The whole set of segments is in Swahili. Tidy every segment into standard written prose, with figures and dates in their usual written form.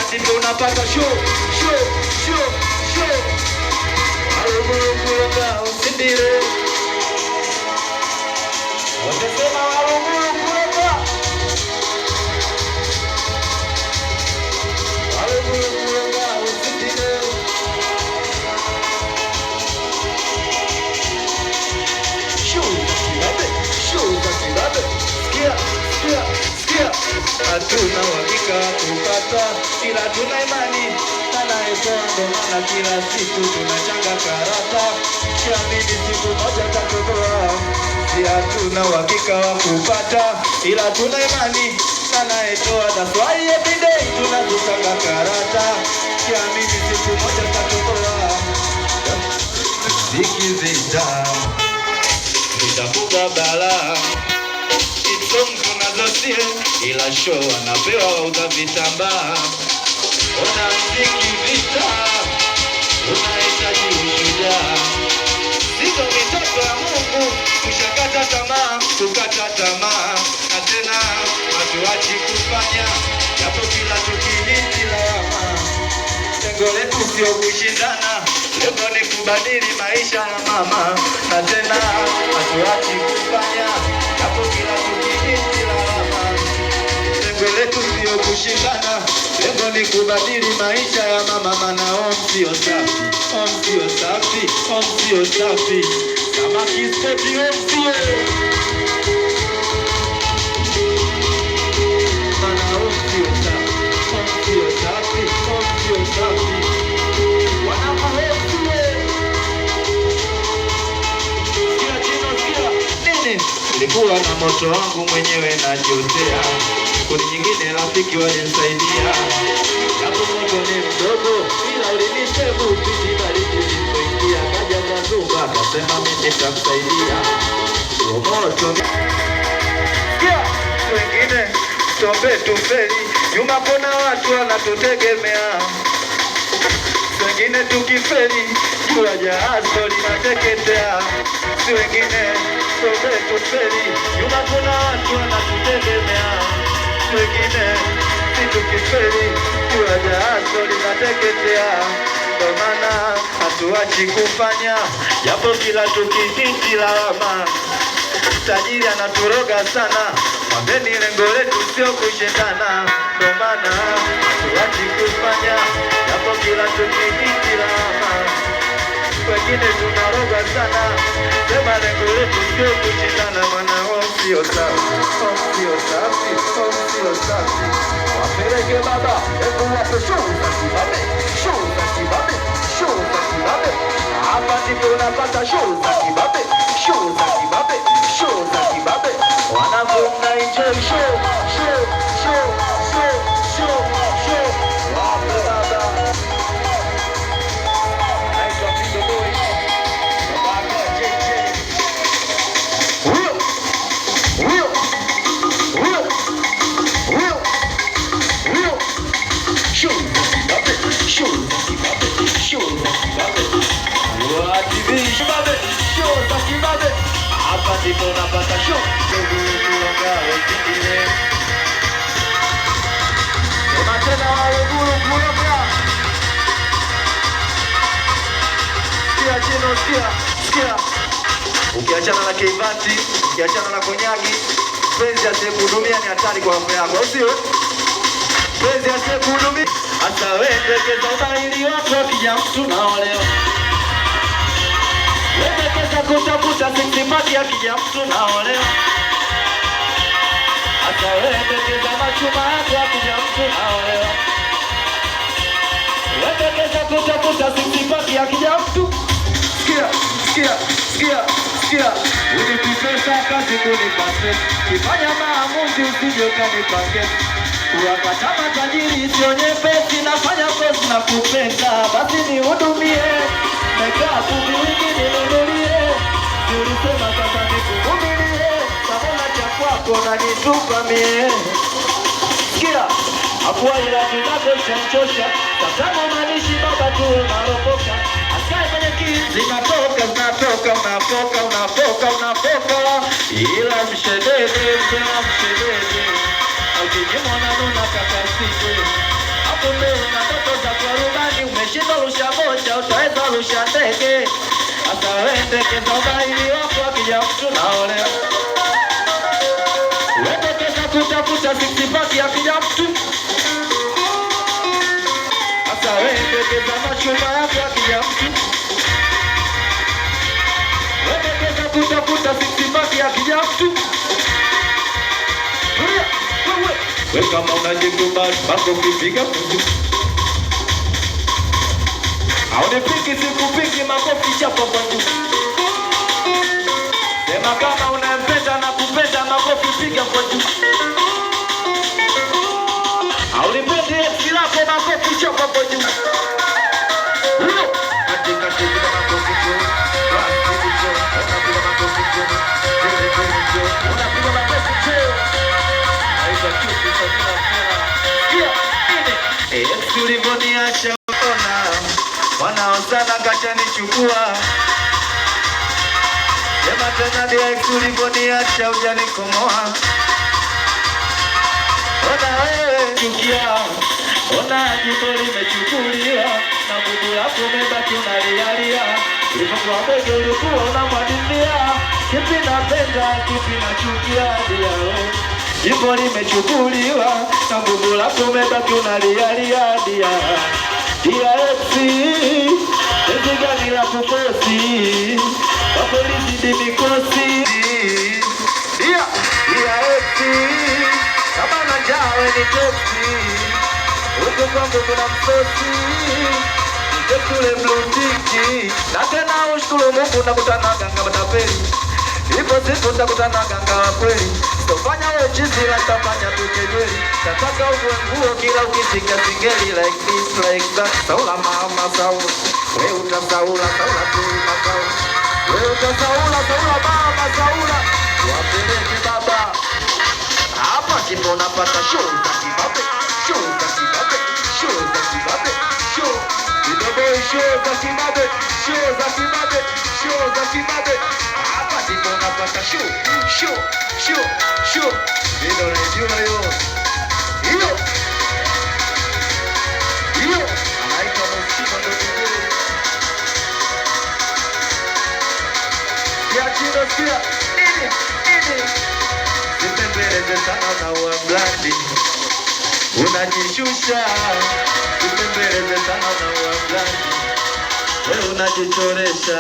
ndipo unapata show. Waluguru ngao sindire. Wanasema waluguru ngao. Waluguru ngao sindire. Show za kibabe. Sikia. Hatuna uhakika kupata, ila tuna imani anayetoa, ndo maana kila siku tunachanga karata. Kiamini siku moja tatoboa. Si hatuna uhakika wa kupata, ila tuna imani anayetoa, that's why every day tunachanga karata. Kiamini siku moja tatoboa. Ziki vita vitakuga balaa. Tunazosie ila show anapewa uza vitambaa. Ona mziki vita, unahitaji ushujaa. Sisi mitoto ya Mungu, tukata tamaa. Na tena hatuachi kufanya, japo kila tukihiti lawama. Lengo letu sio kushindana, lengo ni kubadili maisha ya mama. Na tena hatuachi kufanya, japo kila tukihiti lawama. Lengo letu sio kushindana, lengo ni kubadili maisha ya mama. Mana sio safi, sio safi. Kama kispoti sio. Mana sio safi, sio safi. Wanama Sikia. Nilikuwa na moto wangu mwenyewe najotea. Kuni nyingine rafiki walinisaidia. Japo moto ni mdogo, ila ulinisebu pindi baridi ulipoingia. Kaja Mwazumba akasema mimi nitakusaidia. Moto sikia, wengine tombe tufeli. Nyuma kuna watu wanatutegemea. Wengine tukifeli, jua jahazi linateketea. Si wengine tombe tufeli. Nyuma kuna watu wanatutegemea. Wengine si tukifeli, jua jahazi linateketea. Ndo maana hatuachi kufanya, japo kila tukihiti lawama. Tajiri anaturoga sana, mwambeni lengo letu sio kushindana. Ndo maana hatuachi kufanya, japo kila tukihiti lawama. Wengine tunaroga sana, sema lengo letu sio kushindana. Maana sio safi. Wapeleke baba, hebu wape show za kibabe. Hapa ndipo unapata show za kibabe. Wanangu mnaenjoy show. Wape baba. Naitwa Pigo Boy. Baba JJ. Huyo. Show za kibabe. Show za kibabe. Hapa ndipo unapata show. Tena waluguru ngao. Sikia. Ukiachana na Kevati, ukiachana na Konyagi, penzi asiyekuhudumia ni hatari kwa afya yako, sio? Penzi asiyekuhudumia hata wendekeza ubahili wako kija mtu naolewa. Wendekeza kutafuta sixpack akija mtu naolewa. Hata wendekeza machuma yako akija mtu naolewa. Wendekeza kutafuta sixpack akija mtu. Sikia. Unipipesa kazi kunipase. Kifanya maamuzi usije ukanipange. Kuwapata matajiri sio nyepesi. Nafanya kozi na kupenda, basi nihudumie. Mekaa kumi wiki ninunulie. Ulisema sasa nikuvumilie. Sabona cha kwako na nitupa mie. Sikia, hakuwa ila tunako chanchosha. Tatamo manishi baba tu unaropoka. Askai kwenye kizi zinatoka. Ila mshedede. Ukijimona nuna kakasike. Hapo mbele uwezo rusha ndege. Hata wende keza ili wako akija mtu naolea. Wende keza kutafuta 6 pack akija mtu. Hata wende keza machuma yako akija mtu. Wende keza kutafuta 6 pack akija mtu. Wewe kama unajikubali bako kipiga mtu. Haunipiki sikupiki makofi chapa kwa juu. Sema kama unampenda na kupenda makofi piga kwa juu. Haunipendi eksi lako makofi chapa kwa juu. Huyo katika shida makofi juu. Unapiga makofi juu. Unapiga makofi juu. Haisa chupi sabina sana. Kia nini? Eksi ulivoniacha ukona. Wanaozana kacha nichukua. Sema tena dia eksi ulivoniacha ujanikomoa. Ona wewe chukia. Ona jiko limechukulia. Na bubu lako umebaki unalialia. Ulipokuwa bege ulikuwa unamwadimia. Kipi napenda, kipi nachukia dia wewe. Jiko limechukuliwa. Na bubu lako umebaki unalialia dia. Dia eksi, ezi gani la kukosi. Wapolisi di mikosi. Dia eksi, kama na jawe ni toksi. Huku kwangu kuna msosi. Nitekule blutiki. Na tena ushkulu Mungu nakutana ganga matapeli. Ipo siku nakutana ganga wa kweli. Tofanya we chizi la tafanya tukejweli. Tataka uwe nguo kila ukisikia singeli. Like this, like that. Saula mama saula. We utasaula, saula tuma saula. We utasaula, saula mama saula. Wapeleke baba. Hapa kipo napata show za kibabe. Show za kibabe. Show za kibabe. Show. Boy show za kibabe. Show za kibabe. Show za kibabe. Hapa kipo napata show. Show. Show. Show. Ndio unajua hiyo. Hiyo. Hiyo. Anaitwa Mosima ndo kile. Ya chino sia. Nini? Sitembeleze sana na uamblandi. Unajishusha. Sitembeleze sana na uamblandi. Wewe unajichoresha.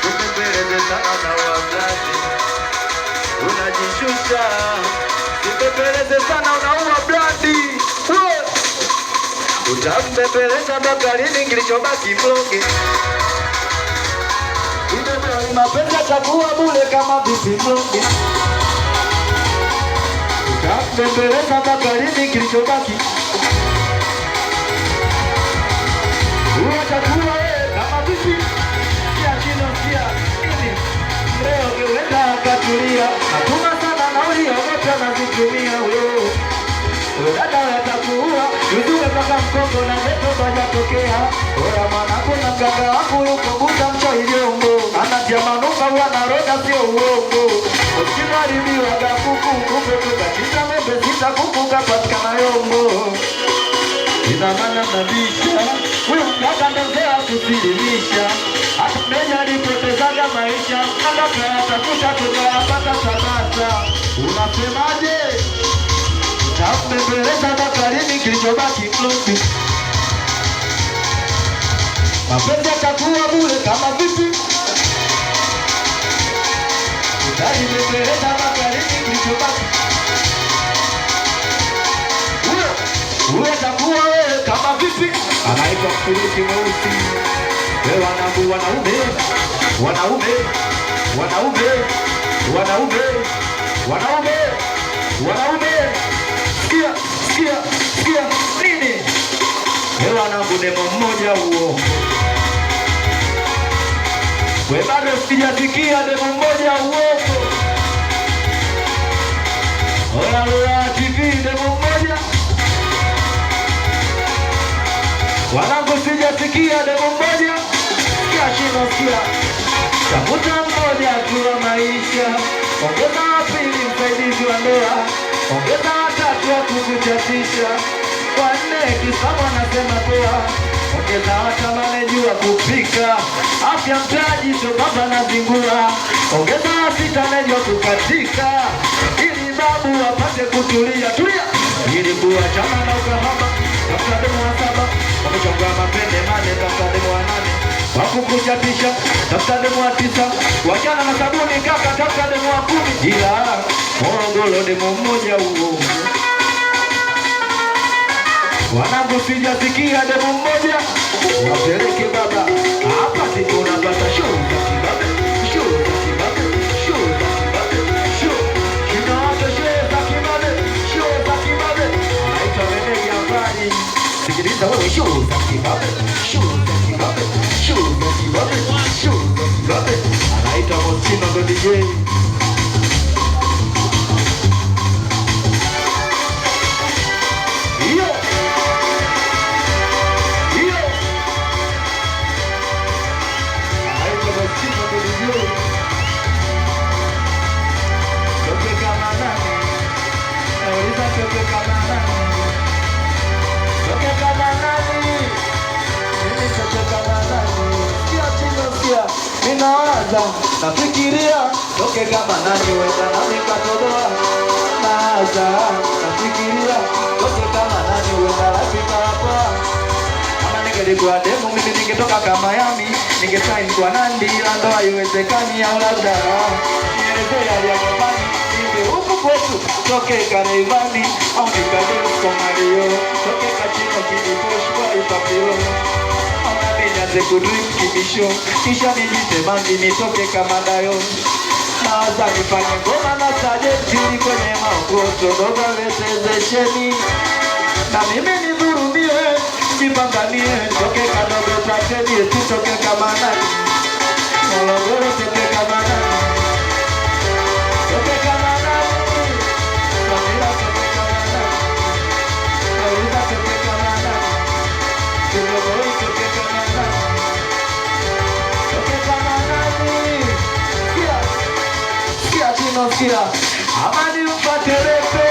Sitembeleze sana na uamblandi. Unajishusha. Sitembeleze sana unaua blandi. Utambembeleza bakalini kilichobaki mloge. Mapenzi atakuwa bure kama vipi mloge. Utambembeleza bakalini kilichobaki. Utakuwa kama vipi. Kia chino kia. Leo kiwenda katulia. Hatuna sana nauli ya moto na zitumia wewe. Dada watakuwa Yuduwe kaka mkongo na neto baja tokea. Oya mwanangu na mganga wangu yuko buta mcho iliongo. Anatia manuka wana roda sio uongo. Ukiwaribiwa gakuku kumbe tukachinja ng'ombe sita kuku kapatikana yongo. Ina maana mnabisha. Huyu mganga ndozea kusilimisha. Hatumeja alipotezaga maisha. Mganga atakuta tukayapata sabata. Unasemaje? Utambembeleza bakalini kilichobaki mloge. Mapenzi atakuwa bure kama vipi. Utambembeleza bakalini kilichobaki. Uwe atakuwa wewe kama vipi. Anaitwa mfuruki mweusi. Wewe wanangu wanaume. Wanaume. Wanaume. Wanaume. Wanaume. Wanaume. Sikia, sikia, sikia, nini? Wewe wanangu demo mmoja huo. Wewe bado sijasikia demo mmoja huo. Oya Royal TV demo mmoja. Wanangu sijasikia demo mmoja. Sikia chino sikia. Tafuta mmoja kwa maisha. Ongeza wa pili msaidizi wa ndoa. Ongeza watatu wa kukuchatisha. Kwa nne kisamu anasema poa. ongeza watama nejua kupika, afya mtaji so baba na zingua, ongeza sita nejua kukatika, ili babu wapate kutulia, tulia, ili kuachana na ukahaba, tafuta demu wa saba, wamechonga mapende mane, tafuta demu wa nane, wakukuchatisha, tafuta demu wa tisa, wachana na sabuni kaka, tafuta demu wa 10, ila Morogoro demu mmoja huo. Wanangu sijasikia demu mmoja, wapeleke baba, hapa siku unapata show za kibabe, show za kibabe, show za kibabe, show. Kinawaka show za kibabe, show za kibabe. Naitwa meneja habari, sikiliza wewe, show za kibabe, show za kibabe, show za kibabe, show za kibabe. Anaitwa Motino ndo DJ. Ninawaza, nafikiria, toke kama nani wenda na mikatodoa. Nawaza, nafikiria, toke kama nani wenda na mikatodoa. Kama ningelikuwa demu mimi ningetoka kama Miami, ningesign kwa Nandi, ila ndo haiwezekani au labda nielezee hali ya nyumbani. Nipe huku kwetu, toke Karevani, au nikademu kwa Mario, toke kachino kiniposh kwa ipapilo. Nianze kudrip kibisho, kisha nijitemangi nitoke kama dayo. Nawaza nifanye ngoma na sajenti kwenye maokoto, doga wetezesheni, na mimi nidhurumie, nipambanie, toke kadogo tateni, tutoke kama nani, Morogoro toke kama nani, toke kama nani, Samira toke kama nani, Kauliza toke kama nani, Kidogoi toke kama nani, toke kama nani. Sikia, Tino sikia, amani mpate repe.